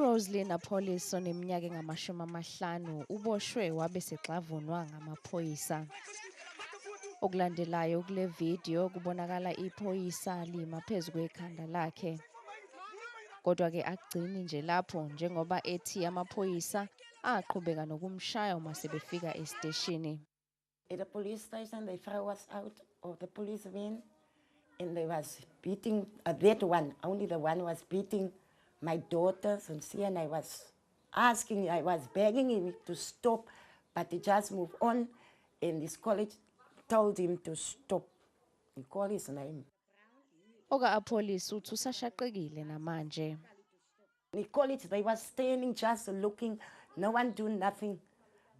URoseline Appolis oneminyaka engama-50 uboshwe wabe sexavunwa ngamaphoyisa. Okulandelayo kule video kubonakala iphoyisa lima phezu kwekhanda lakhe. Kodwa-ke akugcini nje lapho njengoba ethi amaphoyisa aqhubeka nokumshaya uma sebefika esiteshini. At the police station, the vrouw was out of the police van and they was beating, that one, only the one was beating my daughters and see, and I was asking, I was begging him to stop, but he just moved on, and his college told him to stop. He called his name. Appolis uthi usashaqekile namanje. The college, they were standing just looking, no one doing nothing.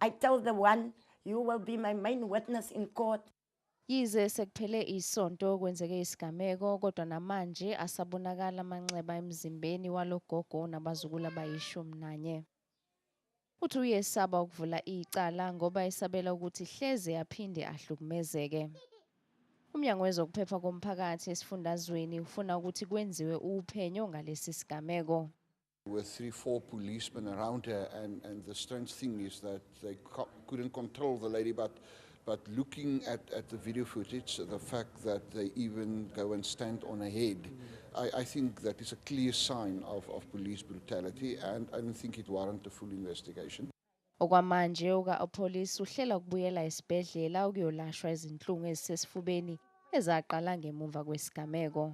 I told the one, you will be my main witness in court. Yize sekuphele isonto kwenzeke isigameko kodwa namanje asabonakala amanxeba emzimbeni walogogo nabazukulu abayishumi. Uthi uyesaba ukuvula icala ngoba esabela ukuthi hleze aphinde ahlukumezeke. Umnyango wezokuphepha komphakathi esifundazweni ufuna ukuthi kwenziwe uphenyo ngalesi sigameko. With 3-4 policemen around her, and the strange thing is that they couldn't control the lady, but looking at the video footage, the fact that they even go and stand on her head, I think that is a clear sign of police brutality, and I don't think it warrants a full investigation. Okwamanje Appolis uhlela ukubuyela esibhedlela ukuyolashwa izinhlungu ezisesifubeni ezaqala ngemuva kwesigameko.